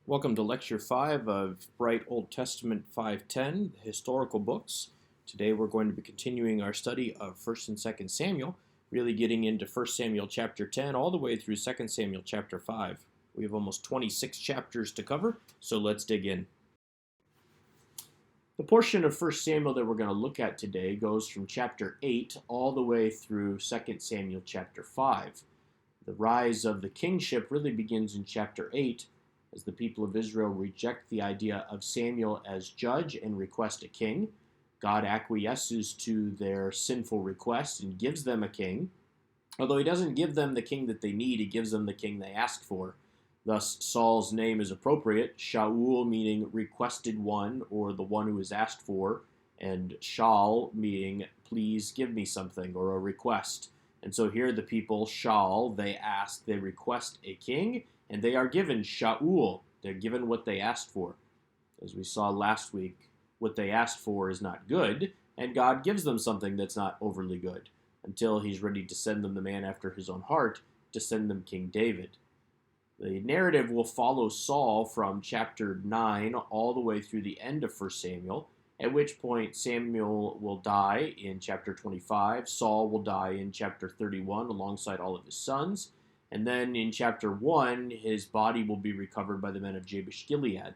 Welcome to Lecture 5 of BRITE Old Testament 510, the historical books. Today we're going to be continuing our study of 1st and 2nd Samuel, really getting into 1st Samuel chapter 10 all the way through 2nd Samuel chapter 5. We have almost 26 chapters to cover, so let's dig in. The portion of 1st Samuel that we're going to look at today goes from chapter 8 all the way through 2nd Samuel chapter 5. The rise of the kingship really begins in chapter 8, as the people of Israel reject the idea of Samuel as judge and request a king. God acquiesces to their sinful request and gives them a king. Although he doesn't give them the king that they need, he gives them the king they ask for. Thus, Saul's name is appropriate, Shaul meaning requested one or the one who is asked for, and Shaul meaning please give me something or a request. And so here the people, Shaul, they request a king, and they are given Shaul. They're given what they asked for. As we saw last week, what they asked for is not good, and God gives them something that's not overly good, until he's ready to send them the man after his own heart, to send them King David. The narrative will follow Saul from chapter 9 all the way through the end of 1 Samuel, at which point Samuel will die in chapter 25, Saul will die in chapter 31 alongside all of his sons, and then in chapter 1, his body will be recovered by the men of Jabesh Gilead.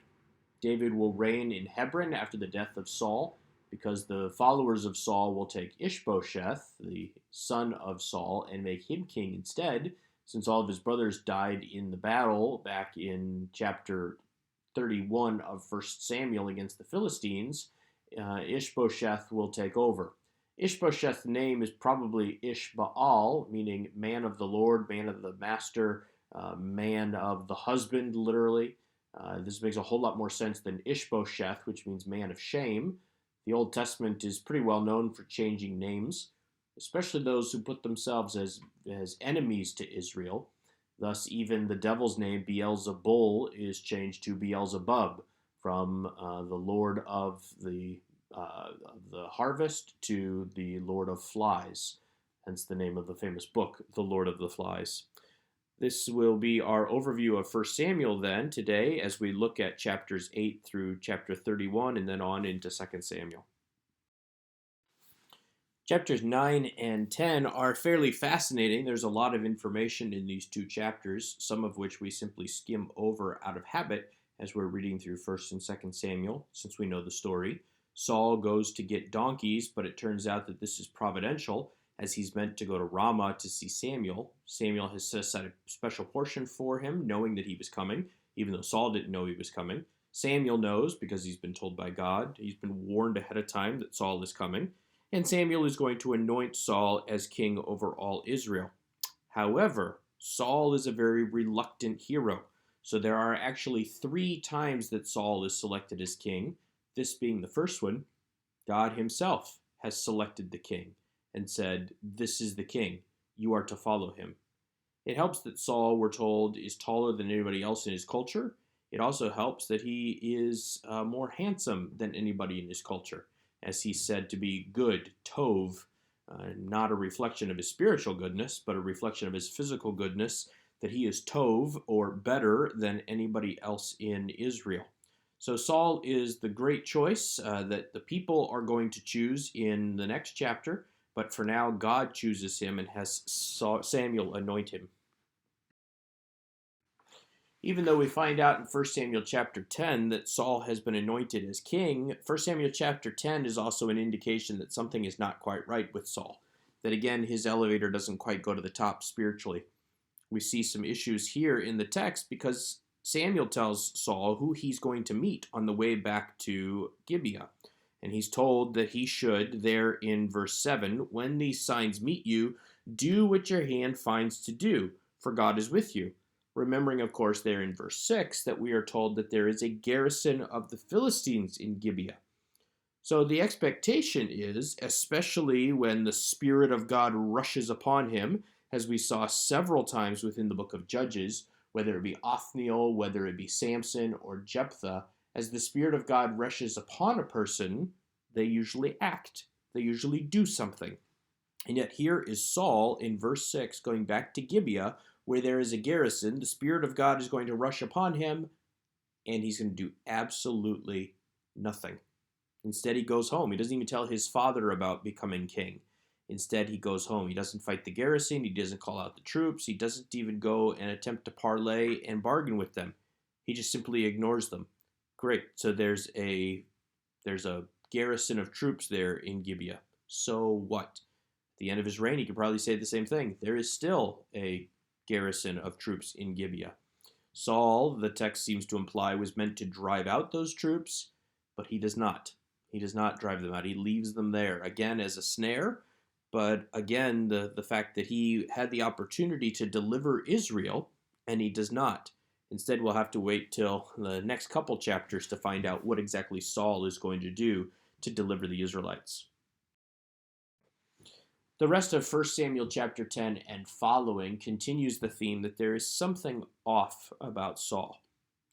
David will reign in Hebron after the death of Saul, because the followers of Saul will take Ishbosheth, the son of Saul, and make him king instead, since all of his brothers died in the battle back in chapter 31 of 1 Samuel against the Philistines. Ishbosheth will take over. Ishbosheth's name is probably Ishbaal, meaning man of the Lord, man of the master, man of the husband, literally. This makes a whole lot more sense than Ishbosheth, which means man of shame. The Old Testament is pretty well known for changing names, especially those who put themselves as enemies to Israel. Thus, even the devil's name, Beelzebul, is changed to Beelzebub, from the Lord of the harvest to the Lord of flies, hence the name of the famous book, The Lord of the Flies. This will be our overview of 1 Samuel then today as we look at chapters 8 through chapter 31 and then on into 2 Samuel. Chapters 9 and 10 are fairly fascinating. There's a lot of information in these two chapters, some of which we simply skim over out of habit as we're reading through 1st and 2nd Samuel, since we know the story. Saul goes to get donkeys, but it turns out that this is providential, as he's meant to go to Ramah to see Samuel. Samuel has set aside a special portion for him, knowing that he was coming, even though Saul didn't know he was coming. Samuel knows because he's been told by God. He's been warned ahead of time that Saul is coming. And Samuel is going to anoint Saul as king over all Israel. However, Saul is a very reluctant hero. So there are actually 3 times that Saul is selected as king. This being the first one, God himself has selected the king and said, "This is the king. You are to follow him." It helps that Saul, we're told, is taller than anybody else in his culture. It also helps that he is more handsome than anybody in his culture, as he's said to be good, tov, not a reflection of his spiritual goodness, but a reflection of his physical goodness, that he is tov, or better than anybody else in Israel. So Saul is the great choice that the people are going to choose in the next chapter, but for now God chooses him and has Samuel anoint him. Even though we find out in 1 Samuel chapter 10 that Saul has been anointed as king, 1 Samuel chapter 10 is also an indication that something is not quite right with Saul. That again, his elevator doesn't quite go to the top spiritually. We see some issues here in the text because Samuel tells Saul who he's going to meet on the way back to Gibeah. And he's told that he should, there in verse 7, "When these signs meet you, do what your hand finds to do, for God is with you." Remembering, of course, there in verse 6 that we are told that there is a garrison of the Philistines in Gibeah. So the expectation is, especially when the Spirit of God rushes upon him, as we saw several times within the book of Judges, whether it be Othniel, whether it be Samson or Jephthah, as the Spirit of God rushes upon a person, they usually act. They usually do something. And yet here is Saul in verse 6 going back to Gibeah, where there is a garrison. The Spirit of God is going to rush upon him, and he's going to do absolutely nothing. Instead, he goes home. He doesn't even tell his father about becoming king. Instead, he goes home. He doesn't fight the garrison. He doesn't call out the troops. He doesn't even go and attempt to parley and bargain with them. He just simply ignores them. Great. So there's a garrison of troops there in Gibeah. So what? At the end of his reign, he could probably say the same thing. There is still a garrison of troops in Gibeah. Saul, the text seems to imply, was meant to drive out those troops, but he does not. He does not drive them out. He leaves them there, again, as a snare. But again, the fact that he had the opportunity to deliver Israel, and he does not. Instead, we'll have to wait till the next couple chapters to find out what exactly Saul is going to do to deliver the Israelites. The rest of 1 Samuel chapter 10 and following continues the theme that there is something off about Saul.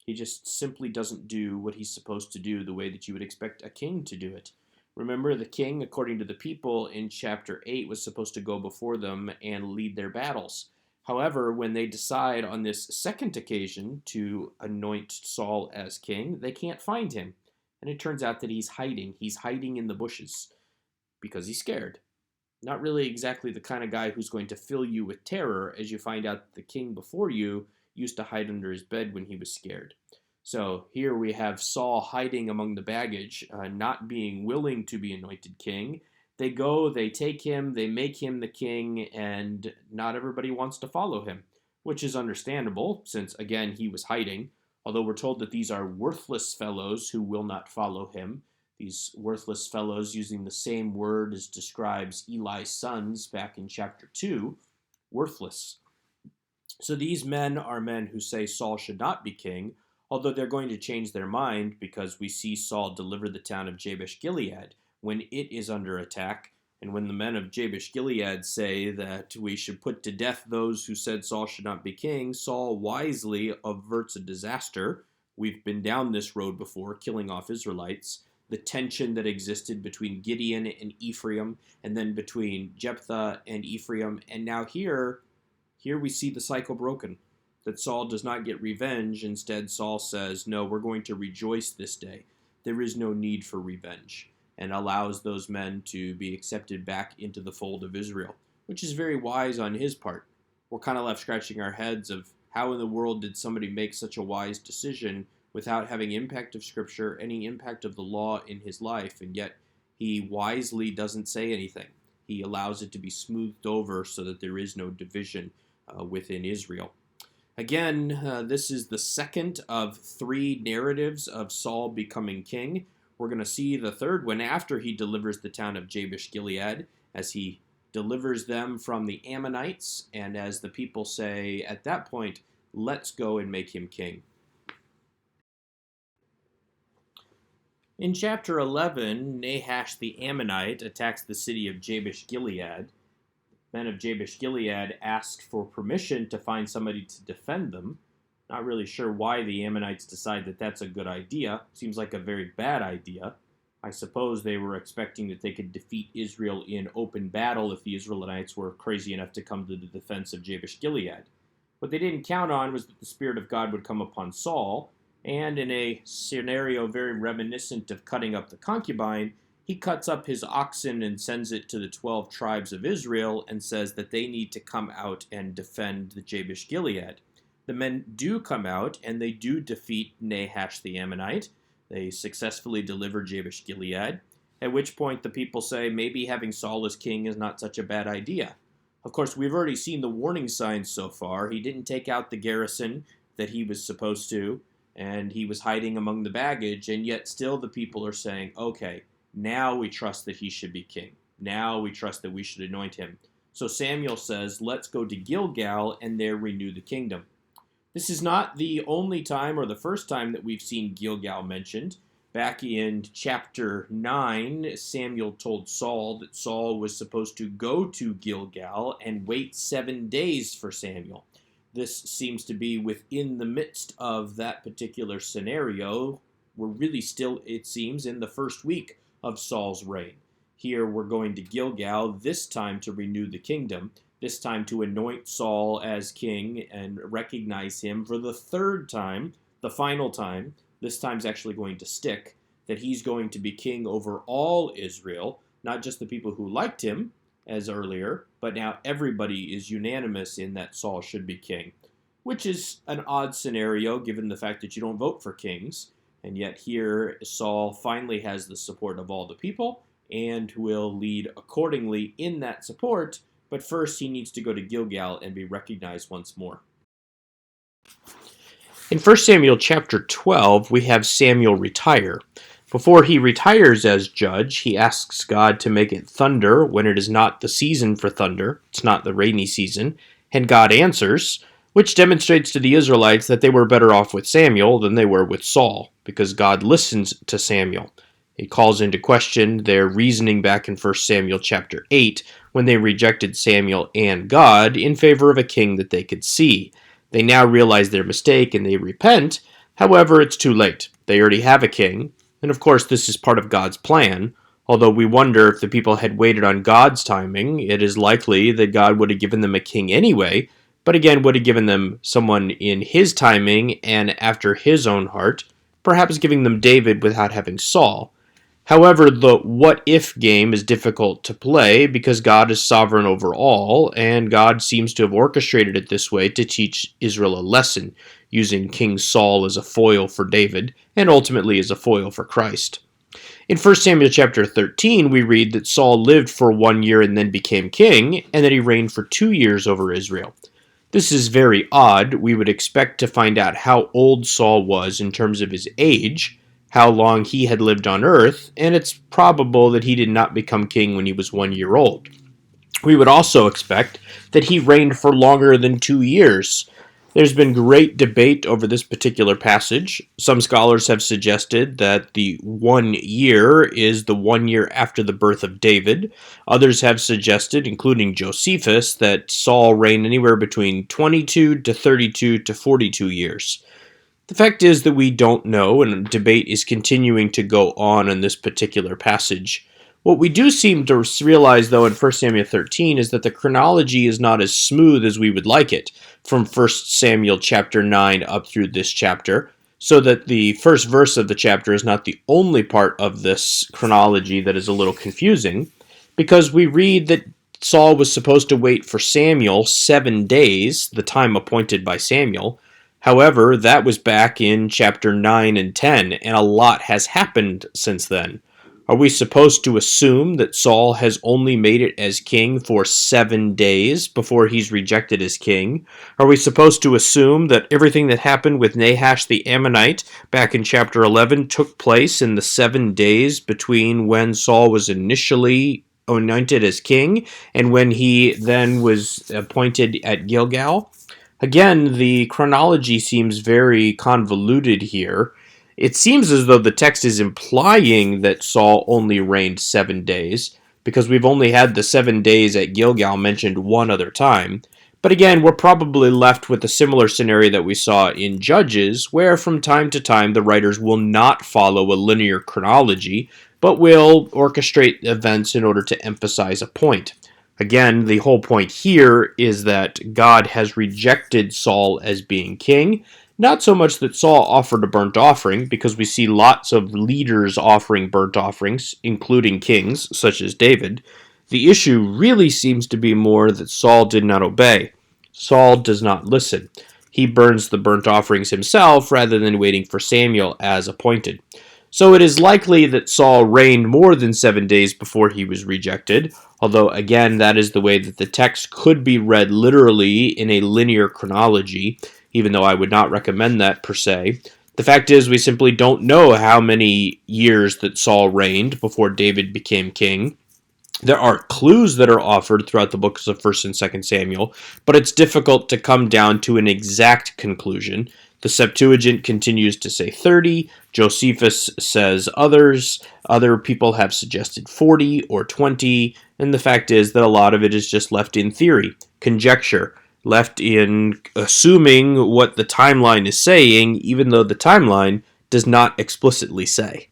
He just simply doesn't do what he's supposed to do the way that you would expect a king to do it. Remember, the king, according to the people in chapter 8, was supposed to go before them and lead their battles. However, when they decide on this second occasion to anoint Saul as king, they can't find him. And it turns out that he's hiding. He's hiding in the bushes because he's scared. Not really exactly the kind of guy who's going to fill you with terror as you find out that the king before you used to hide under his bed when he was scared. So here we have Saul hiding among the baggage, not being willing to be anointed king. They go, they take him, they make him the king, and not everybody wants to follow him, which is understandable since, again, he was hiding. Although we're told that these are worthless fellows who will not follow him. These worthless fellows, using the same word as describes Eli's sons back in chapter 2, worthless. So these men are men who say Saul should not be king, although they're going to change their mind because we see Saul deliver the town of Jabesh-Gilead when it is under attack. And when the men of Jabesh-Gilead say that we should put to death those who said Saul should not be king, Saul wisely averts a disaster. We've been down this road before, killing off Israelites. The tension that existed between Gideon and Ephraim, and then between Jephthah and Ephraim. And now here we see the cycle broken, that Saul does not get revenge. Instead, Saul says, no, we're going to rejoice this day. There is no need for revenge, and allows those men to be accepted back into the fold of Israel, which is very wise on his part. We're kind of left scratching our heads of how in the world did somebody make such a wise decision without having impact of Scripture, any impact of the law in his life, and yet he wisely doesn't say anything. He allows it to be smoothed over so that there is no division within Israel. Again, this is the second of 3 narratives of Saul becoming king. We're going to see the third one after he delivers the town of Jabesh-Gilead, as he delivers them from the Ammonites, and as the people say at that point, let's go and make him king. In chapter 11, Nahash the Ammonite attacks the city of Jabesh-Gilead. Men of Jabesh-Gilead ask for permission to find somebody to defend them. Not really sure why the Ammonites decide that that's a good idea. Seems like a very bad idea. I suppose they were expecting that they could defeat Israel in open battle if the Israelites were crazy enough to come to the defense of Jabesh-Gilead. What they didn't count on was that the Spirit of God would come upon Saul, and in a scenario very reminiscent of cutting up the concubine, he cuts up his oxen and sends it to the 12 tribes of Israel and says that they need to come out and defend the Jabesh-Gilead. The men do come out, and they do defeat Nahash the Ammonite. They successfully deliver Jabesh-Gilead, at which point the people say maybe having Saul as king is not such a bad idea. Of course, we've already seen the warning signs so far. He didn't take out the garrison that he was supposed to, and he was hiding among the baggage, and yet still the people are saying, okay, now we trust that he should be king. Now we trust that we should anoint him. So Samuel says, let's go to Gilgal and there renew the kingdom. This is not the only time or the first time that we've seen Gilgal mentioned. Back in chapter 9, Samuel told Saul that Saul was supposed to go to Gilgal and wait 7 days for Samuel. This seems to be within the midst of that particular scenario. We're really still, it seems, in the first week of Saul's reign. Here we're going to Gilgal, this time to renew the kingdom, this time to anoint Saul as king and recognize him for the third time, the final time, this time's actually going to stick, that he's going to be king over all Israel, not just the people who liked him, as earlier, but now everybody is unanimous in that Saul should be king, which is an odd scenario given the fact that you don't vote for kings, and yet here Saul finally has the support of all the people and will lead accordingly in that support, but first he needs to go to Gilgal and be recognized once more. In 1 Samuel chapter 12, we have Samuel retire. Before he retires as judge, he asks God to make it thunder when it is not the season for thunder. It's not the rainy season. And God answers, which demonstrates to the Israelites that they were better off with Samuel than they were with Saul, because God listens to Samuel. It calls into question their reasoning back in 1 Samuel chapter 8 when they rejected Samuel and God in favor of a king that they could see. They now realize their mistake and they repent. However, it's too late. They already have a king. And of course, this is part of God's plan. Although we wonder if the people had waited on God's timing, it is likely that God would have given them a king anyway, but again would have given them someone in his timing and after his own heart, perhaps giving them David without having Saul. However, the what-if game is difficult to play because God is sovereign over all, and God seems to have orchestrated it this way to teach Israel a lesson, using King Saul as a foil for David, and ultimately as a foil for Christ. In 1 Samuel chapter 13, we read that Saul lived for 1 year and then became king, and that he reigned for 2 years over Israel. This is very odd. We would expect to find out how old Saul was in terms of his age, how long he had lived on earth, and it's probable that he did not become king when he was 1 year old. We would also expect that he reigned for longer than 2 years. There's been great debate over this particular passage. Some scholars have suggested that the 1 year is the 1 year after the birth of David. Others have suggested, including Josephus, that Saul reigned anywhere between 22 to 32 to 42 years. The fact is that we don't know, and debate is continuing to go on in this particular passage. What we do seem to realize, though, in 1 Samuel 13 is that the chronology is not as smooth as we would like it, from 1 Samuel chapter 9 up through this chapter, so that the first verse of the chapter is not the only part of this chronology that is a little confusing, because we read that Saul was supposed to wait for Samuel 7 days, the time appointed by Samuel. However, that was back in chapter 9 and 10, and a lot has happened since then. Are we supposed to assume that Saul has only made it as king for 7 days before he's rejected as king? Are we supposed to assume that everything that happened with Nahash the Ammonite back in chapter 11 took place in the 7 days between when Saul was initially anointed as king and when he then was appointed at Gilgal? Again, the chronology seems very convoluted here. It seems as though the text is implying that Saul only reigned 7 days, because we've only had the 7 days at Gilgal mentioned one other time. But again, we're probably left with a similar scenario that we saw in Judges, where from time to time the writers will not follow a linear chronology, but will orchestrate events in order to emphasize a point. Again, the whole point here is that God has rejected Saul as being king. Not so much that Saul offered a burnt offering, because we see lots of leaders offering burnt offerings, including kings, such as David. The issue really seems to be more that Saul did not obey. Saul does not listen. He burns the burnt offerings himself rather than waiting for Samuel as appointed. So it is likely that Saul reigned more than 7 days before he was rejected, although again that is the way that the text could be read literally in a linear chronology, even though I would not recommend that per se. The fact is we simply don't know how many years that Saul reigned before David became king. There are clues that are offered throughout the books of 1 and 2 Samuel, but it's difficult to come down to an exact conclusion. The Septuagint continues to say 30, Josephus says other people have suggested 40 or 20, and the fact is that a lot of it is just left in theory, conjecture, left in assuming what the timeline is saying, even though the timeline does not explicitly say.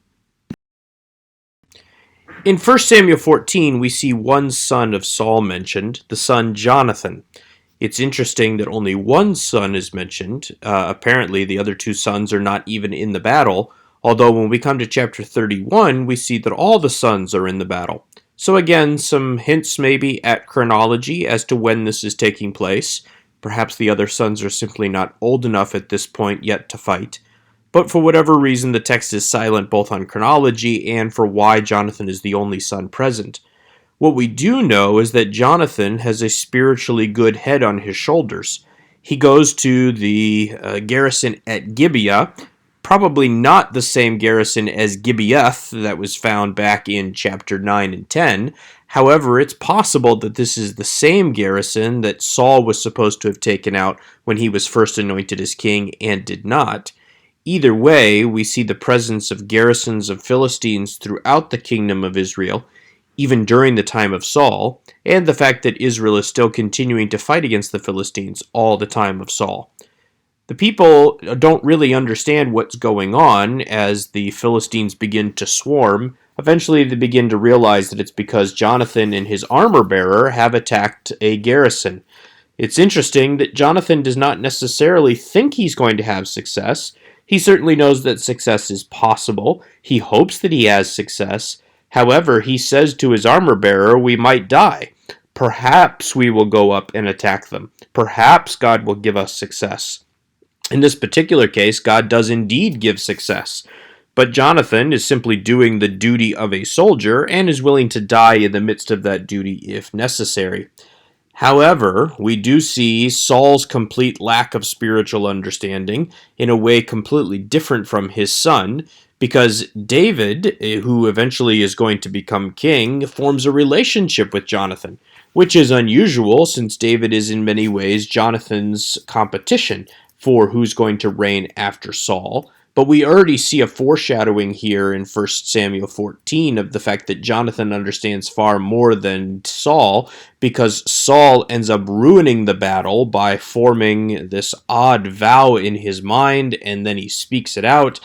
In 1 Samuel 14, we see one son of Saul mentioned, the son Jonathan. It's interesting that only one son is mentioned. Apparently, the other two sons are not even in the battle, although when we come to chapter 31, we see that all the sons are in the battle. So again, some hints maybe at chronology as to when this is taking place. Perhaps the other sons are simply not old enough at this point yet to fight. But for whatever reason, the text is silent both on chronology and for why Jonathan is the only son present. What we do know is that Jonathan has a spiritually good head on his shoulders. He goes to the garrison at Gibeah, probably not the same garrison as Gibeath that was found back in chapter 9 and 10. However, it's possible that this is the same garrison that Saul was supposed to have taken out when he was first anointed as king and did not. Either way, we see the presence of garrisons of Philistines throughout the kingdom of Israel, even during the time of Saul, and the fact that Israel is still continuing to fight against the Philistines all the time of Saul. The people don't really understand what's going on as the Philistines begin to swarm. Eventually, they begin to realize that it's because Jonathan and his armor bearer have attacked a garrison. It's interesting that Jonathan does not necessarily think he's going to have success. He certainly knows that success is possible. He hopes that he has success. However, he says to his armor bearer, "We might die. Perhaps we will go up and attack them. Perhaps God will give us success." In this particular case, God does indeed give success. But Jonathan is simply doing the duty of a soldier and is willing to die in the midst of that duty if necessary. However, we do see Saul's complete lack of spiritual understanding in a way completely different from his son, because David, who eventually is going to become king, forms a relationship with Jonathan, which is unusual since David is in many ways Jonathan's competition for who's going to reign after Saul. But we already see a foreshadowing here in 1 Samuel 14 of the fact that Jonathan understands far more than Saul, because Saul ends up ruining the battle by forming this odd vow in his mind, and then he speaks it out.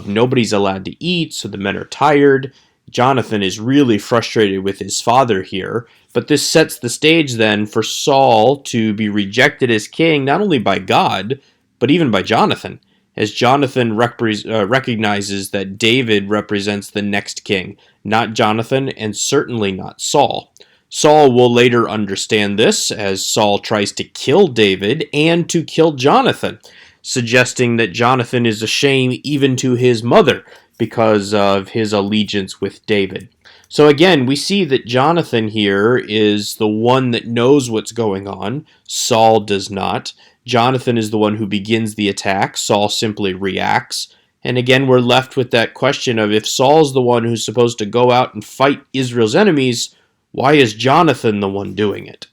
Nobody's allowed to eat, so the men are tired. Jonathan is really frustrated with his father here, but this sets the stage then for Saul to be rejected as king, not only by God, but even by Jonathan, as Jonathan recognizes that David represents the next king, not Jonathan, and certainly not Saul. Saul will later understand this as Saul tries to kill David and to kill Jonathan, suggesting that Jonathan is a shame even to his mother because of his allegiance with David. So again, we see that Jonathan here is the one that knows what's going on. Saul does not. Jonathan is the one who begins the attack. Saul simply reacts. And again, we're left with that question of, if Saul's the one who's supposed to go out and fight Israel's enemies, why is Jonathan the one doing it?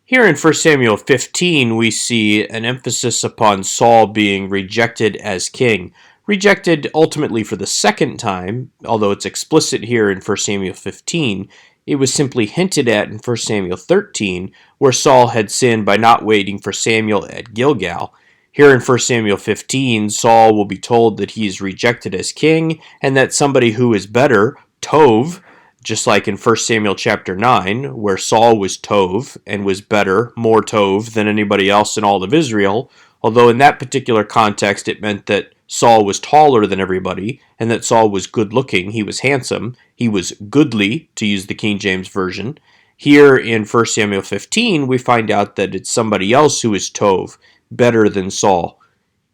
Here in 1 Samuel 15, we see an emphasis upon Saul being rejected as king. Rejected ultimately for the second time, although it's explicit here in 1 Samuel 15, it was simply hinted at in 1 Samuel 13, where Saul had sinned by not waiting for Samuel at Gilgal. Here in 1 Samuel 15, Saul will be told that he is rejected as king, and that somebody who is better, Tov, just like in 1 Samuel chapter 9, where Saul was Tov and was better, more Tov than anybody else in all of Israel, although in that particular context it meant that Saul was taller than everybody, and that Saul was good-looking, he was handsome, he was goodly, to use the King James Version. Here in 1 Samuel 15, we find out that it's somebody else who is Tov, better than Saul.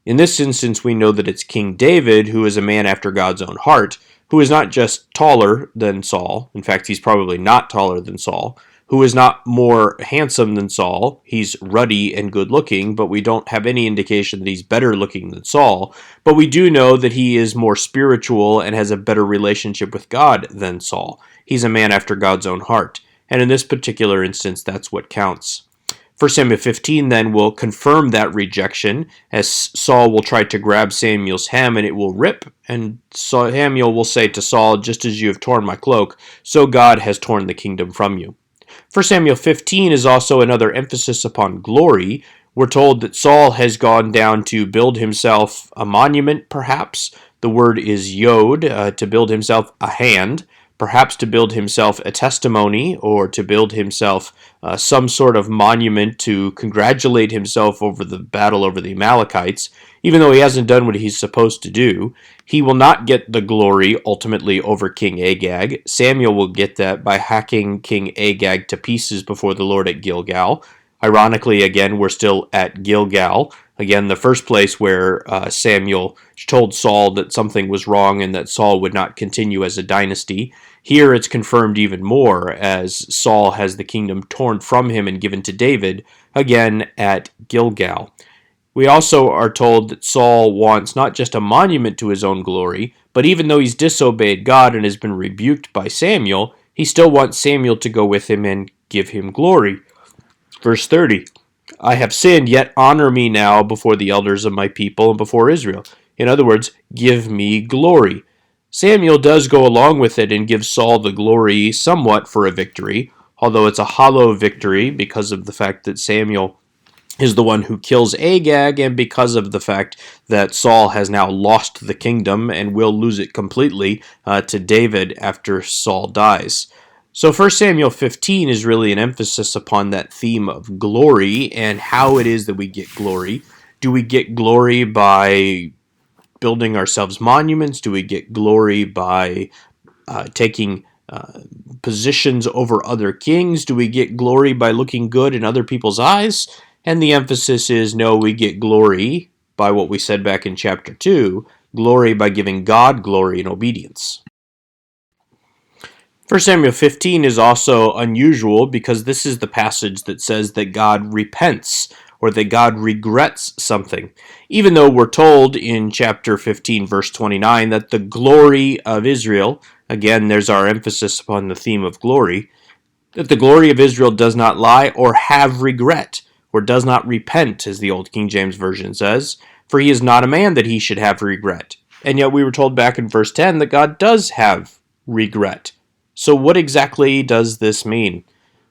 In this instance, we know that it's King David, who is a man after God's own heart, who is not just taller than Saul, in fact, he's probably not taller than Saul, who is not more handsome than Saul. He's ruddy and good-looking, but we don't have any indication that he's better looking than Saul. But we do know that he is more spiritual and has a better relationship with God than Saul. He's a man after God's own heart. And in this particular instance, that's what counts. 1 Samuel 15 then will confirm that rejection, as Saul will try to grab Samuel's hem and it will rip, and Samuel will say to Saul, "Just as you have torn my cloak, so God has torn the kingdom from you." 1 Samuel 15 is also another emphasis upon glory. We're told that Saul has gone down to build himself a monument, perhaps. The word is yod, to build himself a hand. perhaps to build himself a testimony or to build himself some sort of monument to congratulate himself over the battle over the Amalekites, even though he hasn't done what he's supposed to do. He will not get the glory ultimately over King Agag. Samuel will get that by hacking King Agag to pieces before the Lord at Gilgal. Ironically, again, we're still at Gilgal. Again, the first place where Samuel told Saul that something was wrong and that Saul would not continue as a dynasty. Here it's confirmed even more as Saul has the kingdom torn from him and given to David, again at Gilgal. We also are told that Saul wants not just a monument to his own glory, but even though he's disobeyed God and has been rebuked by Samuel, he still wants Samuel to go with him and give him glory. Verse 30, I have sinned, yet honor me now before the elders of my people and before Israel. In other words, give me glory. Samuel does go along with it and gives Saul the glory somewhat for a victory, although it's a hollow victory because of the fact that Samuel is the one who kills Agag and because of the fact that Saul has now lost the kingdom and will lose it completely to David after Saul dies. So 1 Samuel 15 is really an emphasis upon that theme of glory and how it is that we get glory. Do we get glory by building ourselves monuments? Do we get glory by taking positions over other kings? Do we get glory by looking good in other people's eyes? And the emphasis is no, we get glory by what we said back in chapter 2, glory by giving God glory and obedience. 1 Samuel 15 is also unusual because this is the passage that says that God repents or that God regrets something. Even though we're told in chapter 15, verse 29, that the glory of Israel, again, there's our emphasis upon the theme of glory, that the glory of Israel does not lie or have regret, or does not repent, as the old King James Version says, for he is not a man that he should have regret. And yet we were told back in verse 10 that God does have regret. So what exactly does this mean?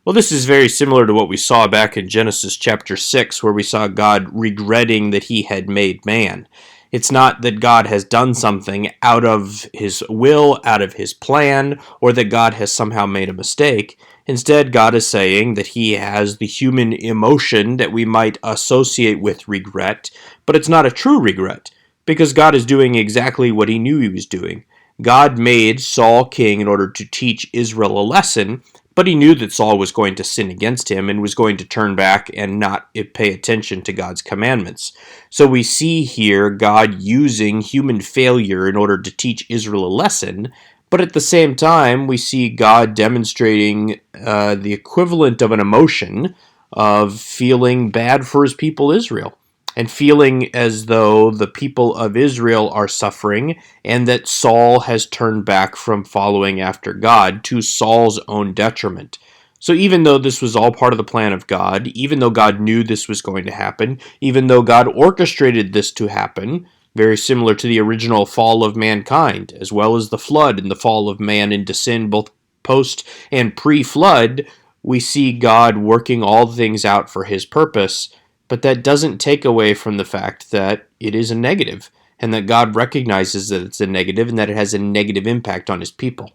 Well, this is very similar to what we saw back in Genesis chapter 6, where we saw God regretting that he had made man. It's not that God has done something out of his will, out of his plan, or that God has somehow made a mistake. Instead, God is saying that he has the human emotion that we might associate with regret, but it's not a true regret, because God is doing exactly what he knew he was doing. God made Saul king in order to teach Israel a lesson, but he knew that Saul was going to sin against him and was going to turn back and not pay attention to God's commandments. So we see here God using human failure in order to teach Israel a lesson, but at the same time we see God demonstrating the equivalent of an emotion of feeling bad for his people Israel, and feeling as though the people of Israel are suffering and that Saul has turned back from following after God to Saul's own detriment. So even though this was all part of the plan of God, even though God knew this was going to happen, even though God orchestrated this to happen, very similar to the original fall of mankind, as well as the flood and the fall of man into sin, both post and pre-flood, we see God working all things out for his purpose. But that doesn't take away from the fact that it is a negative, and that God recognizes that it's a negative and that it has a negative impact on his people.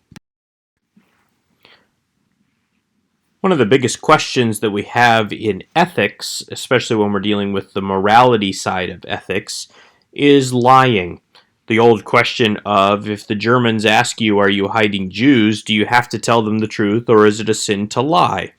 One of the biggest questions that we have in ethics, especially when we're dealing with the morality side of ethics, is lying. The old question of, if the Germans ask you, are you hiding Jews, do you have to tell them the truth, or is it a sin to lie?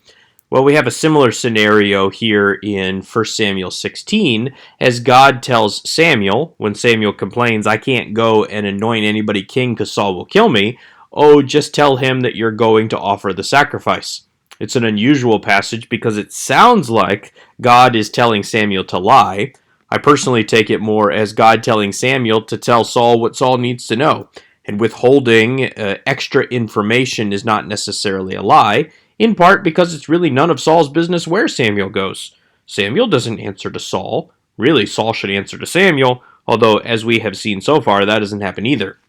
Well, we have a similar scenario here in 1 Samuel 16, as God tells Samuel, when Samuel complains, I can't go and anoint anybody king because Saul will kill me, oh, just tell him that you're going to offer the sacrifice. It's an unusual passage because it sounds like God is telling Samuel to lie. I personally take it more as God telling Samuel to tell Saul what Saul needs to know. And withholding extra information is not necessarily a lie, in part because it's really none of Saul's business where Samuel goes. Samuel doesn't answer to Saul. Really, Saul should answer to Samuel, although as we have seen so far, that doesn't happen either.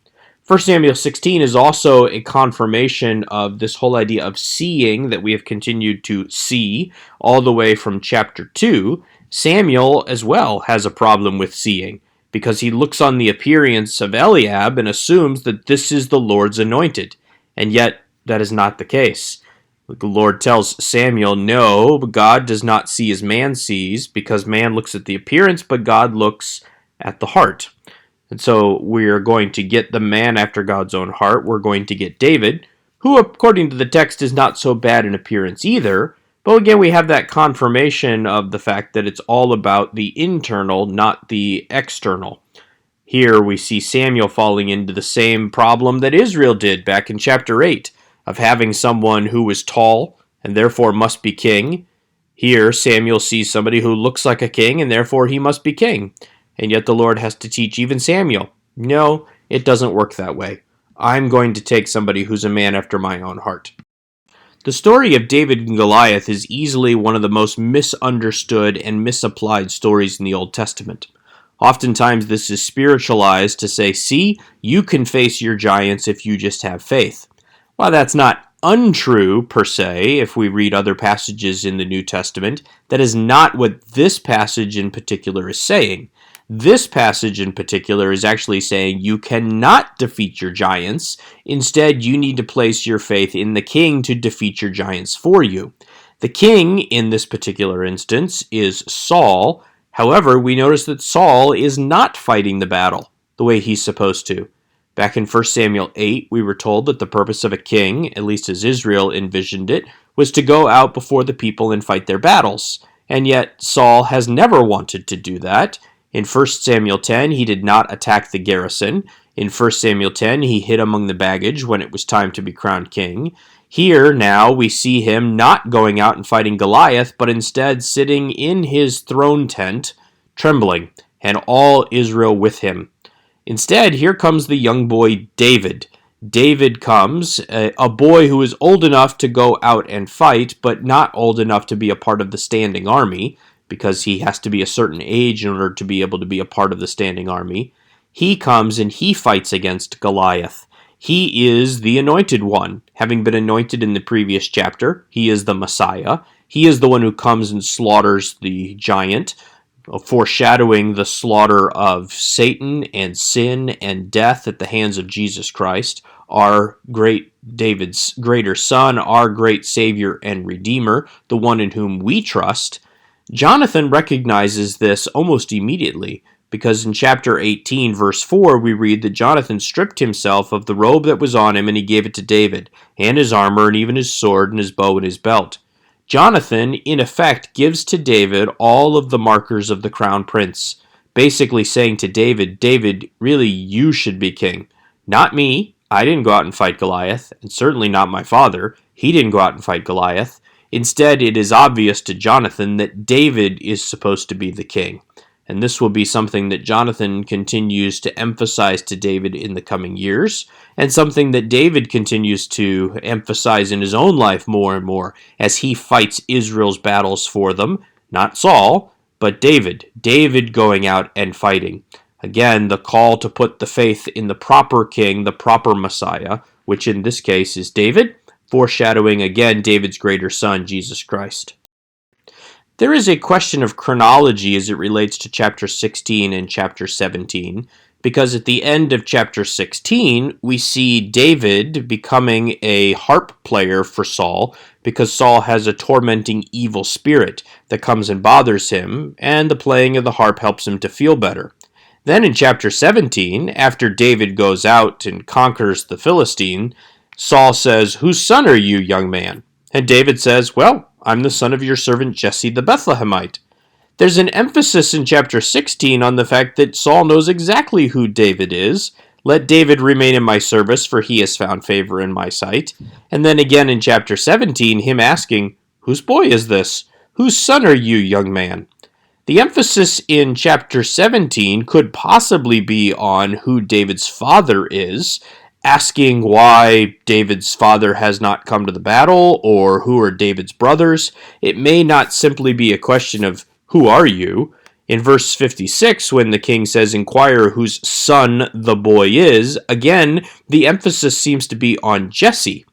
1 Samuel 16 is also a confirmation of this whole idea of seeing that we have continued to see all the way from chapter 2. Samuel as well has a problem with seeing, because he looks on the appearance of Eliab and assumes that this is the Lord's anointed. And yet, that is not the case. The Lord tells Samuel, no, God does not see as man sees, because man looks at the appearance, but God looks at the heart. And so we're going to get the man after God's own heart. We're going to get David, who, according to the text, is not so bad in appearance either. But again, we have that confirmation of the fact that it's all about the internal, not the external. Here we see Samuel falling into the same problem that Israel did back in chapter 8, of having someone who was tall and therefore must be king. Here Samuel sees somebody who looks like a king and therefore he must be king. And yet the Lord has to teach even Samuel, no, it doesn't work that way. I'm going to take somebody who's a man after my own heart. The story of David and Goliath is easily one of the most misunderstood and misapplied stories in the Old Testament. Oftentimes this is spiritualized to say, see, you can face your giants if you just have faith. While that's not untrue per se, if we read other passages in the New Testament, that is not what this passage in particular is saying. This passage in particular is actually saying you cannot defeat your giants. Instead, you need to place your faith in the king to defeat your giants for you. The king, in this particular instance, is Saul. However, we notice that Saul is not fighting the battle the way he's supposed to. Back in 1 Samuel 8, we were told that the purpose of a king, at least as Israel envisioned it, was to go out before the people and fight their battles. And yet Saul has never wanted to do that. In 1 Samuel 10, he did not attack the garrison. In 1 Samuel 10, he hid among the baggage when it was time to be crowned king. Here, now, we see him not going out and fighting Goliath, but instead sitting in his throne tent, trembling, and all Israel with him. Instead, here comes the young boy David. David comes, a boy who is old enough to go out and fight, but not old enough to be a part of the standing army, because he has to be a certain age in order to be able to be a part of the standing army. He comes and he fights against Goliath. He is the anointed one, having been anointed in the previous chapter. He is the Messiah. He is the one who comes and slaughters the giant, foreshadowing the slaughter of Satan and sin and death at the hands of Jesus Christ, our great David's greater son, our great Savior and Redeemer, the one in whom we trust. Jonathan recognizes this almost immediately, because in chapter 18, verse 4, we read that Jonathan stripped himself of the robe that was on him, and he gave it to David, and his armor, and even his sword, and his bow, and his belt. Jonathan, in effect, gives to David all of the markers of the crown prince, basically saying to David, David, really, you should be king. Not me. I didn't go out and fight Goliath, and certainly not my father. He didn't go out and fight Goliath. Instead, it is obvious to Jonathan that David is supposed to be the king. And this will be something that Jonathan continues to emphasize to David in the coming years, and something that David continues to emphasize in his own life more and more as he fights Israel's battles for them. Not Saul, but David. David going out and fighting. Again, the call to put the faith in the proper king, the proper Messiah, which in this case is David, foreshadowing again David's greater son, Jesus Christ. There is a question of chronology as it relates to chapter 16 and chapter 17, because at the end of chapter 16, we see David becoming a harp player for Saul, because Saul has a tormenting evil spirit that comes and bothers him, and the playing of the harp helps him to feel better. Then in chapter 17, after David goes out and conquers the Philistine, Saul says, "Whose son are you, young man?" And David says, "Well, I'm the son of your servant Jesse the Bethlehemite." There's an emphasis in chapter 16 on the fact that Saul knows exactly who David is. Let David remain in my service, for he has found favor in my sight. And then again in chapter 17, him asking, "Whose boy is this? Whose son are you, young man?" The emphasis in chapter 17 could possibly be on who David's father is, asking why David's father has not come to the battle, or who are David's brothers. It may not simply be a question of, who are you? In verse 56, when the king says, "Inquire whose son the boy is," again, the emphasis seems to be on Jesse.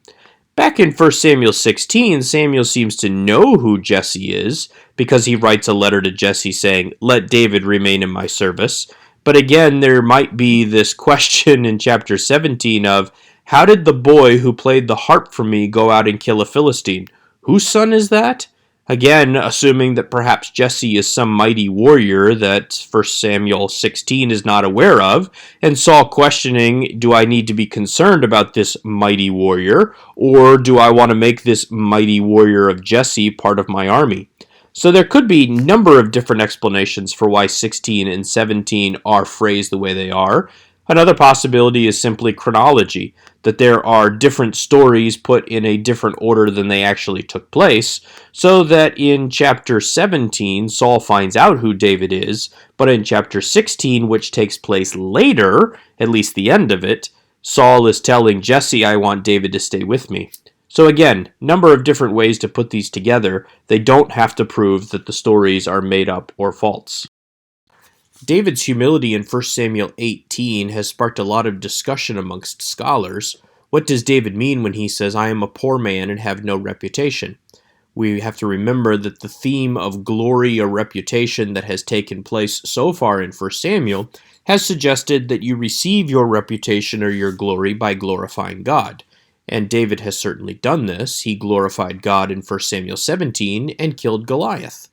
Back in 1 Samuel 16, Samuel seems to know who Jesse is, because he writes a letter to Jesse saying, "Let David remain in my service." But again, there might be this question in chapter 17 of, How did the boy who played the harp for me go out and kill a Philistine? Whose son is that? Again, assuming that perhaps Jesse is some mighty warrior that 1 Samuel 16 is not aware of, and Saul questioning, do I need to be concerned about this mighty warrior, or do I want to make this mighty warrior of Jesse part of my army? So there could be a number of different explanations for why 16 and 17 are phrased the way they are. Another possibility is simply chronology, that there are different stories put in a different order than they actually took place, so that in chapter 17, Saul finds out who David is, but in chapter 16, which takes place later, at least the end of it, Saul is telling Jesse, I want David to stay with me. So again, number of different ways to put these together. They don't have to prove that the stories are made up or false. David's humility in 1 Samuel 18 has sparked a lot of discussion amongst scholars. What does David mean when he says, I am a poor man and have no reputation? We have to remember that the theme of glory or reputation that has taken place so far in 1 Samuel has suggested that you receive your reputation or your glory by glorifying God. And David has certainly done this. He glorified God in 1 Samuel 17 and killed Goliath.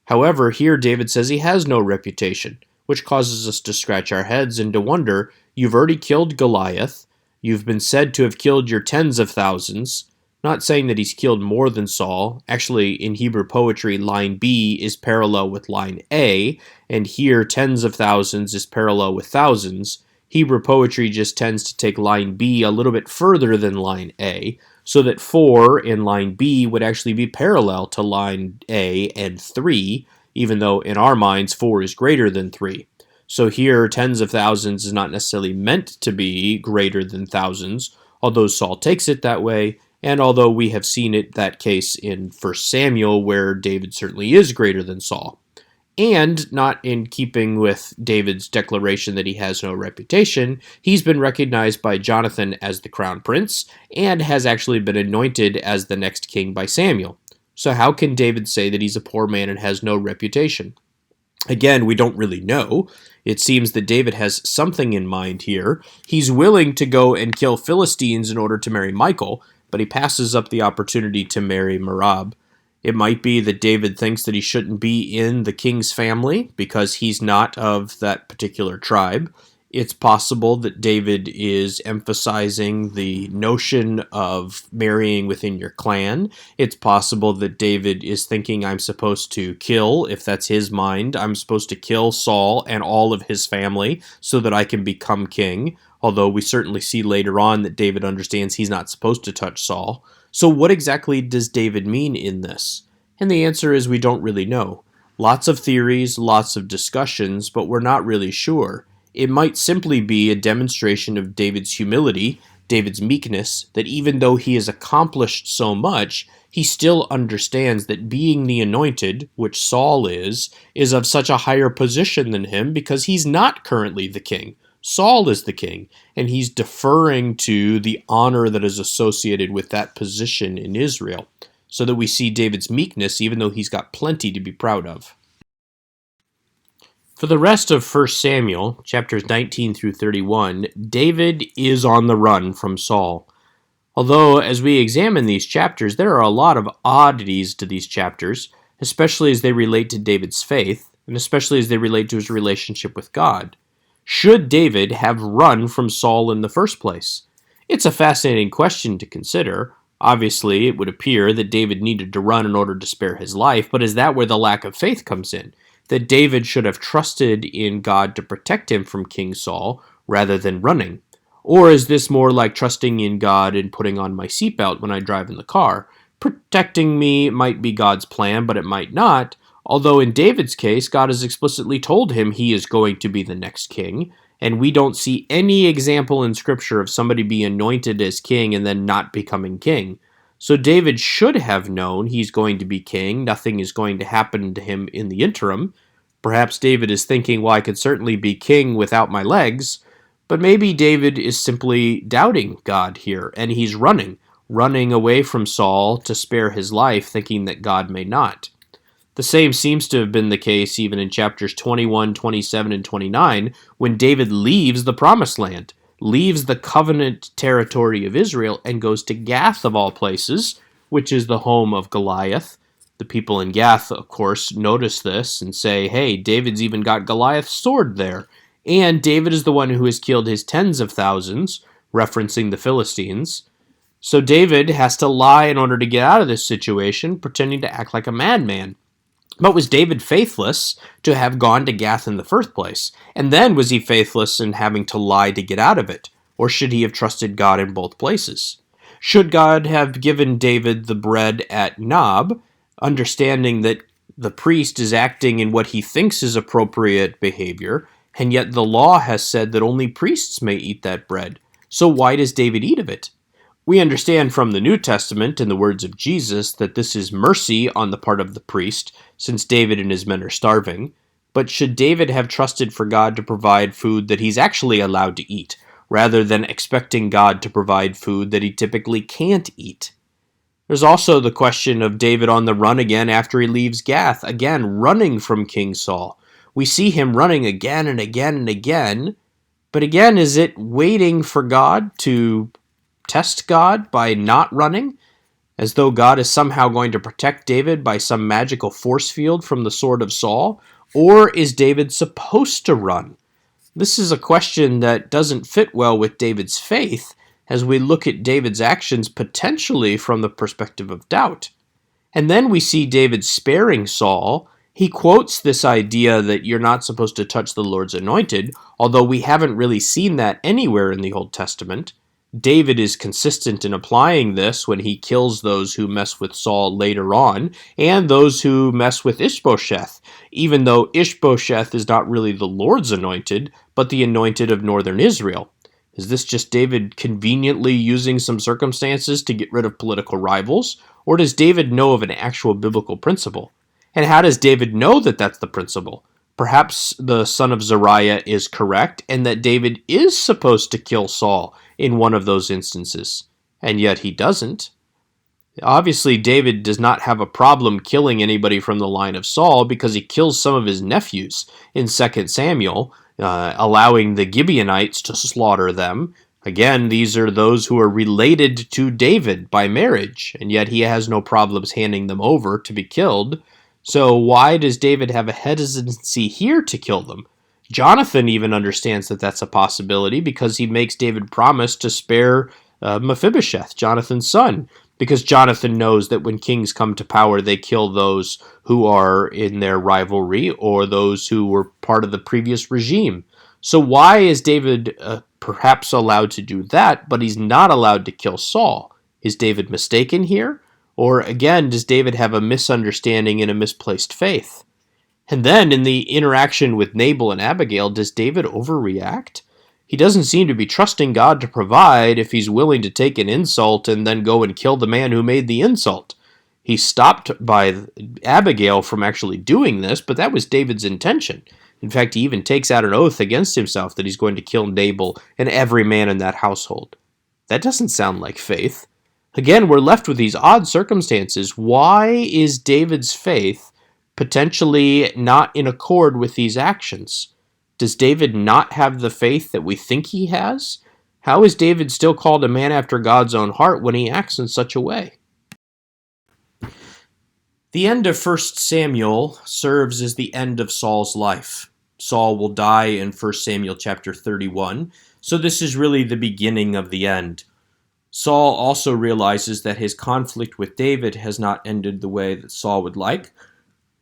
However, here David says he has no reputation, which causes us to scratch our heads and to wonder, you've already killed Goliath, you've been said to have killed your tens of thousands, not saying that he's killed more than Saul. Actually, in Hebrew poetry, line B is parallel with line A, and here tens of thousands is parallel with thousands. Hebrew poetry just tends to take line B a little bit further than line A, so that 4 in line B would actually be parallel to line A and 3, even though in our minds 4 is greater than 3. So here tens of thousands is not necessarily meant to be greater than thousands, although Saul takes it that way, and although we have seen it that case in 1 Samuel where David certainly is greater than Saul. And not in keeping with David's declaration that he has no reputation, he's been recognized by Jonathan as the crown prince and has actually been anointed as the next king by Samuel. So how can David say that he's a poor man and has no reputation? Again, we don't really know. It seems that David has something in mind here. He's willing to go and kill Philistines in order to marry Michal, but he passes up the opportunity to marry Merab. It might be that David thinks that he shouldn't be in the king's family because he's not of that particular tribe. It's possible that David is emphasizing the notion of marrying within your clan. It's possible that David is thinking I'm supposed to kill, if that's his mind, I'm supposed to kill Saul and all of his family so that I can become king. Although we certainly see later on that David understands he's not supposed to touch Saul. So what exactly does David mean in this? And the answer is we don't really know. Lots of theories, lots of discussions, but we're not really sure. It might simply be a demonstration of David's humility, David's meekness, that even though he has accomplished so much, he still understands that being the anointed, which Saul is of such a higher position than him because he's not currently the king. Saul is the king, and he's deferring to the honor that is associated with that position in Israel, so that we see David's meekness even though he's got plenty to be proud of. For the rest of 1 Samuel, chapters 19 through 31, David is on the run from Saul. Although, as we examine these chapters, there are a lot of oddities to these chapters, especially as they relate to David's faith, and especially as they relate to his relationship with God. Should David have run from Saul in the first place? It's a fascinating question to consider. Obviously, it would appear that David needed to run in order to spare his life, but is that where the lack of faith comes in? That David should have trusted in God to protect him from King Saul rather than running? Or is this more like trusting in God and putting on my seatbelt when I drive in the car? Protecting me might be God's plan, but it might not. Although in David's case, God has explicitly told him he is going to be the next king, and we don't see any example in Scripture of somebody being anointed as king and then not becoming king. So David should have known he's going to be king. Nothing is going to happen to him in the interim. Perhaps David is thinking, well, I could certainly be king without my legs, but maybe David is simply doubting God here, and he's running away from Saul to spare his life, thinking that God may not. The same seems to have been the case even in chapters 21, 27, and 29 when David leaves the promised land. leaves the covenant territory of Israel and goes to Gath of all places, which is the home of Goliath. The people in Gath, of course, notice this and say, hey, David's even got Goliath's sword there. And David is the one who has killed his tens of thousands, referencing the Philistines. So David has to lie in order to get out of this situation, pretending to act like a madman. But was David faithless to have gone to Gath in the first place? And then was he faithless in having to lie to get out of it? Or should he have trusted God in both places? Should God have given David the bread at Nob, understanding that the priest is acting in what he thinks is appropriate behavior, and yet the law has said that only priests may eat that bread? So why does David eat of it? We understand from the New Testament, in the words of Jesus, that this is mercy on the part of the priest, since David and his men are starving. But should David have trusted for God to provide food that he's actually allowed to eat, rather than expecting God to provide food that he typically can't eat? There's also the question of David on the run again after he leaves Gath, again running from King Saul. We see him running again and again and again, but again, is it waiting for God to test God by not running, as though God is somehow going to protect David by some magical force field from the sword of Saul? Or is David supposed to run? This is a question that doesn't fit well with David's faith, as we look at David's actions potentially from the perspective of doubt. And then we see David sparing Saul. He quotes this idea that you're not supposed to touch the Lord's anointed, although we haven't really seen that anywhere in the Old Testament. David is consistent in applying this when he kills those who mess with Saul later on, and those who mess with Ishbosheth, even though Ishbosheth is not really the Lord's anointed, but the anointed of northern Israel. Is this just David conveniently using some circumstances to get rid of political rivals, or does David know of an actual biblical principle? And how does David know that that's the principle? Perhaps the son of Zariah is correct, and that David is supposed to kill Saul in one of those instances, and yet he doesn't. Obviously, David does not have a problem killing anybody from the line of Saul because he kills some of his nephews in 2 Samuel, allowing the Gibeonites to slaughter them. Again, these are those who are related to David by marriage, and yet he has no problems handing them over to be killed. So why does David have a hesitancy here to kill them? Jonathan even understands that that's a possibility because he makes David promise to spare Mephibosheth, Jonathan's son, because Jonathan knows that when kings come to power, they kill those who are in their rivalry or those who were part of the previous regime. So why is David perhaps allowed to do that, but he's not allowed to kill Saul? Is David mistaken here? Or again, does David have a misunderstanding and a misplaced faith? And then in the interaction with Nabal and Abigail, does David overreact? He doesn't seem to be trusting God to provide if he's willing to take an insult and then go and kill the man who made the insult. He stopped by Abigail from actually doing this, but that was David's intention. In fact, he even takes out an oath against himself that he's going to kill Nabal and every man in that household. That doesn't sound like faith. Again, we're left with these odd circumstances. Why is David's faith potentially not in accord with these actions? Does David not have the faith that we think he has? How is David still called a man after God's own heart when he acts in such a way? The end of 1 Samuel serves as the end of Saul's life. Saul will die in 1 Samuel chapter 31, so this is really the beginning of the end. Saul also realizes that his conflict with David has not ended the way that Saul would like.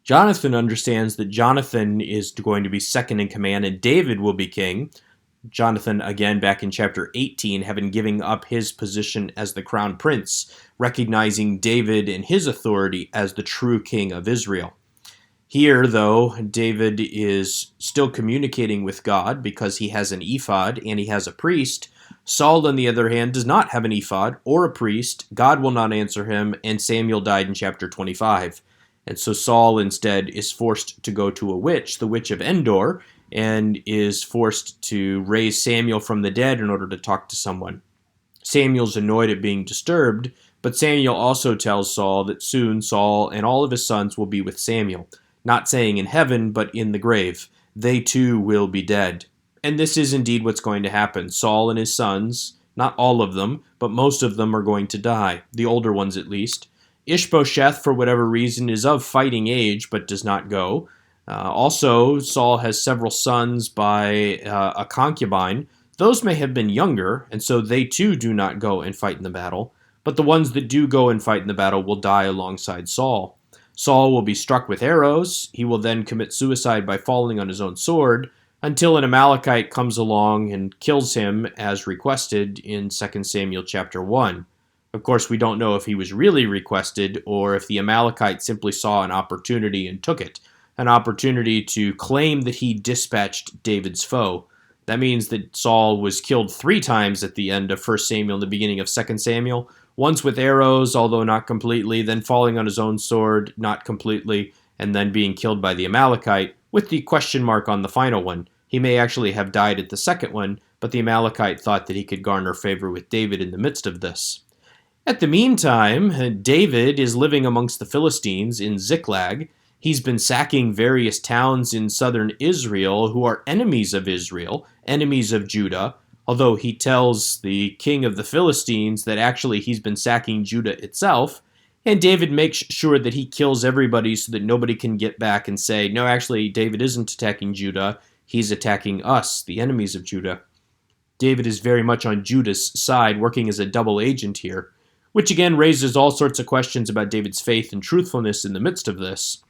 Jonathan understands that Jonathan is going to be second in command and David will be king. Jonathan, again, back in chapter 18, having given up his position as the crown prince, recognizing David and his authority as the true king of Israel. Here, though, David is still communicating with God because he has an ephod and he has a priest. Saul, on the other hand, does not have an ephod or a priest. God will not answer him, and Samuel died in chapter 25. And so Saul instead is forced to go to a witch, the witch of Endor, and is forced to raise Samuel from the dead in order to talk to someone. Samuel's annoyed at being disturbed, but Samuel also tells Saul that soon Saul and all of his sons will be with Samuel, not saying in heaven, but in the grave. They too will be dead. And this is indeed what's going to happen. Saul and his sons, not all of them, but most of them are going to die, the older ones at least. Ishbosheth, for whatever reason, is of fighting age but does not go. Also, Saul has several sons by a concubine. Those may have been younger, and so they too do not go and fight in the battle. But the ones that do go and fight in the battle will die alongside Saul. Saul will be struck with arrows. He will then commit suicide by falling on his own sword, until an Amalekite comes along and kills him as requested in 2 Samuel chapter 1. Of course, we don't know if he was really requested or if the Amalekite simply saw an opportunity and took it, an opportunity to claim that he dispatched David's foe. That means that Saul was killed 3 times at the end of 1 Samuel and the beginning of 2 Samuel, once with arrows, although not completely, then falling on his own sword, not completely, and then being killed by the Amalekite, with the question mark on the final one. He may actually have died at the second one, but the Amalekite thought that he could garner favor with David in the midst of this. At the meantime, David is living amongst the Philistines in Ziklag. He's been sacking various towns in southern Israel who are enemies of Israel, enemies of Judah, although he tells the king of the Philistines that actually he's been sacking Judah itself. And David makes sure that he kills everybody so that nobody can get back and say, no, actually, David isn't attacking Judah. He's attacking us, the enemies of Judah. David is very much on Judah's side, working as a double agent here, which again raises all sorts of questions about David's faith and truthfulness in the midst of this.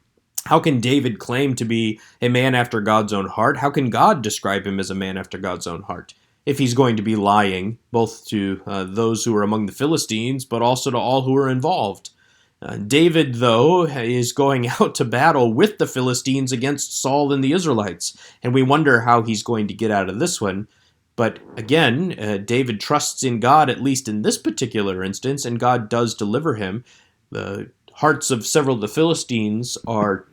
How can David claim to be a man after God's own heart? How can God describe him as a man after God's own heart if he's going to be lying, both to those who are among the Philistines, but also to all who are involved? David, though, is going out to battle with the Philistines against Saul and the Israelites, and we wonder how he's going to get out of this one. But again, David trusts in God, at least in this particular instance, and God does deliver him. The hearts of several of the Philistines are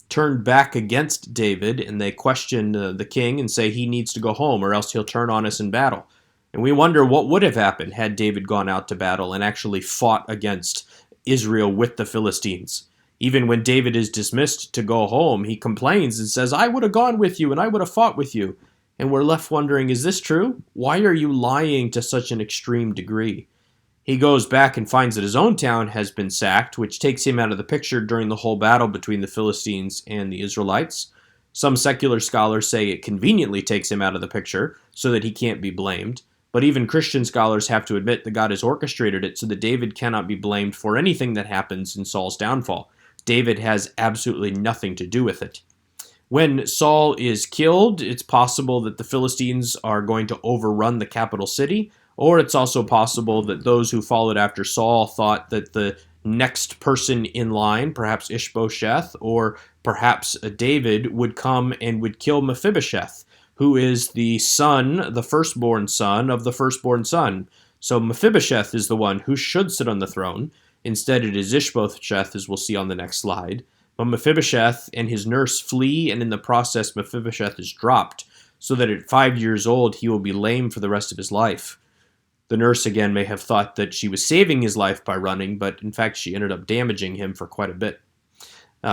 turned back against David, and they question the king and say he needs to go home or else he'll turn on us in battle. And we wonder what would have happened had David gone out to battle and actually fought against Israel with the Philistines. Even when David is dismissed to go home, he complains and says, I would have gone with you and I would have fought with you. And we're left wondering, is this true? Why are you lying to such an extreme degree? He goes back and finds that his own town has been sacked, which takes him out of the picture during the whole battle between the Philistines and the Israelites. Some secular scholars say it conveniently takes him out of the picture so that he can't be blamed. But even Christian scholars have to admit that God has orchestrated it so that David cannot be blamed for anything that happens in Saul's downfall. David has absolutely nothing to do with it. When Saul is killed, it's possible that the Philistines are going to overrun the capital city, or it's also possible that those who followed after Saul thought that the next person in line, perhaps Ishbosheth or perhaps David, would come and would kill Mephibosheth, who is the son, the firstborn son of the firstborn son. So Mephibosheth is the one who should sit on the throne. Instead, it is Ishbosheth, as we'll see on the next slide. But Mephibosheth and his nurse flee, and in the process, Mephibosheth is dropped, so that at 5 years old, he will be lame for the rest of his life. The nurse, again, may have thought that she was saving his life by running, but in fact, she ended up damaging him for quite a bit.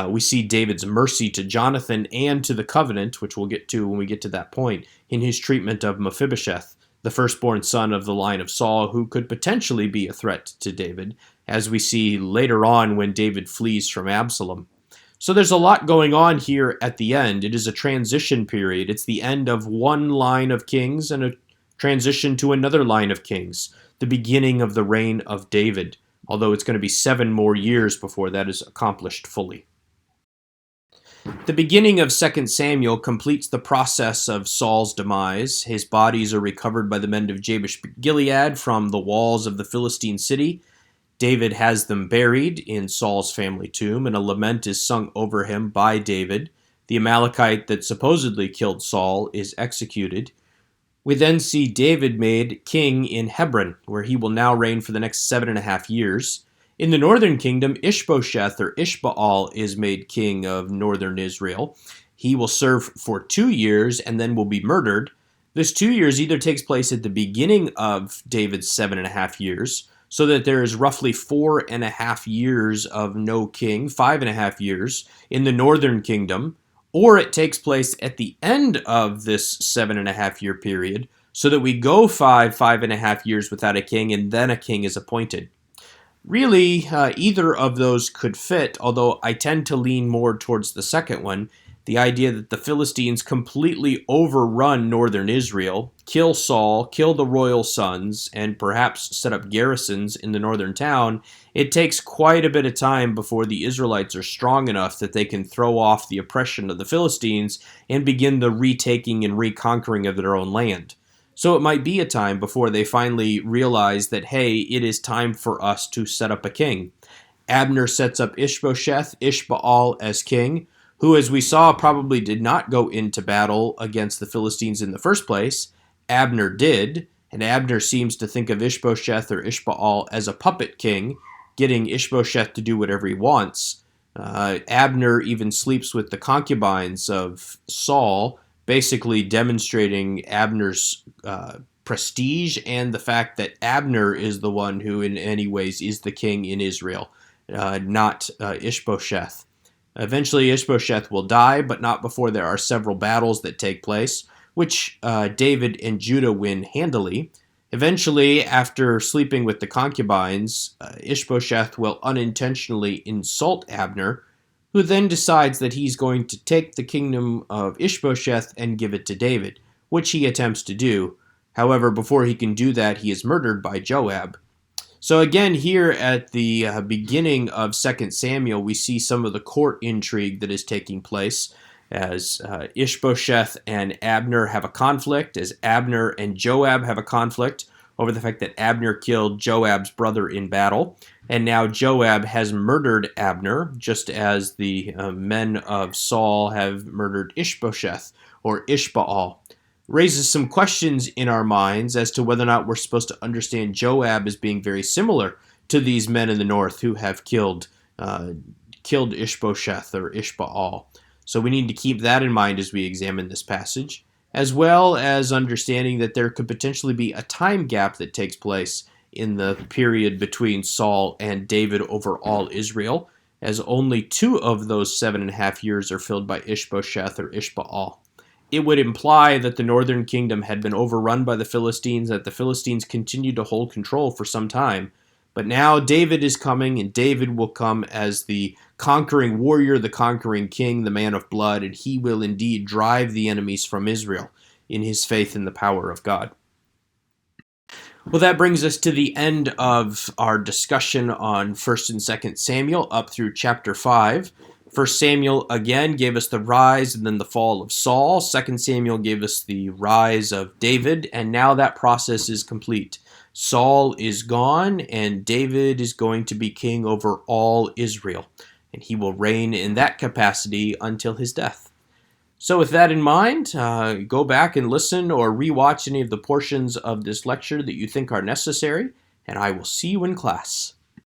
We see David's mercy to Jonathan and to the covenant, which we'll get to when we get to that point, in his treatment of Mephibosheth, the firstborn son of the line of Saul, who could potentially be a threat to David, as we see later on when David flees from Absalom. So there's a lot going on here at the end. It is a transition period. It's the end of one line of kings and a transition to another line of kings, the beginning of the reign of David, although it's going to be 7 more years before that is accomplished fully. The beginning of 2 Samuel completes the process of Saul's demise. His bodies are recovered by the men of Jabesh Gilead from the walls of the Philistine city. David has them buried in Saul's family tomb, and a lament is sung over him by David. The Amalekite that supposedly killed Saul is executed. We then see David made king in Hebron, where he will now reign for the next 7.5 years. In the northern kingdom, Ishbosheth or Ishbaal is made king of northern Israel. He will serve for 2 years and then will be murdered. This 2 years either takes place at the beginning of David's 7.5 years, so that there is roughly 4.5 years of no king, 5.5 years in the northern kingdom, or it takes place at the end of this 7.5 year period, so that we go 5.5 years without a king, and then a king is appointed. Really, either of those could fit, although I tend to lean more towards the second one, the idea that the Philistines completely overrun northern Israel, kill Saul, kill the royal sons, and perhaps set up garrisons in the northern town. It takes quite a bit of time before the Israelites are strong enough that they can throw off the oppression of the Philistines and begin the retaking and reconquering of their own land. So it might be a time before they finally realize that, hey, it is time for us to set up a king. Abner sets up Ishbaal as king, who, as we saw, probably did not go into battle against the Philistines in the first place. Abner did, and Abner seems to think of Ishbosheth or Ishbaal as a puppet king, getting Ishbosheth to do whatever he wants. Abner even sleeps with the concubines of Saul, basically demonstrating Abner's prestige and the fact that Abner is the one who in any ways is the king in Israel, not Ishbosheth. Eventually Ishbosheth will die, but not before there are several battles that take place, which David and Judah win handily. Eventually, after sleeping with the concubines, Ishbosheth will unintentionally insult Abner, who then decides that he's going to take the kingdom of Ishbosheth and give it to David, which he attempts to do. However, before he can do that, he is murdered by Joab. So again, here at the beginning of 2 Samuel, we see some of the court intrigue that is taking place as Ishbosheth and Abner have a conflict, as Abner and Joab have a conflict over the fact that Abner killed Joab's brother in battle. And now Joab has murdered Abner, just as the men of Saul have murdered Ishbosheth or Ishbaal. Raises some questions in our minds as to whether or not we're supposed to understand Joab as being very similar to these men in the north who have killed Ishbosheth or Ishbaal. So we need to keep that in mind as we examine this passage, as well as understanding that there could potentially be a time gap that takes place in the period between Saul and David over all Israel, as only 2 of those 7.5 years are filled by Ishbosheth or Ishbaal. It would imply that the northern kingdom had been overrun by the Philistines, that the Philistines continued to hold control for some time. But now David is coming, and David will come as the conquering warrior, the conquering king, the man of blood, and he will indeed drive the enemies from Israel in his faith in the power of God. Well, that brings us to the end of our discussion on 1st and 2nd Samuel up through chapter 5. 1 Samuel, again, gave us the rise and then the fall of Saul. 2 Samuel gave us the rise of David, and now that process is complete. Saul is gone, and David is going to be king over all Israel, and he will reign in that capacity until his death. So with that in mind, go back and listen or rewatch any of the portions of this lecture that you think are necessary, and I will see you in class.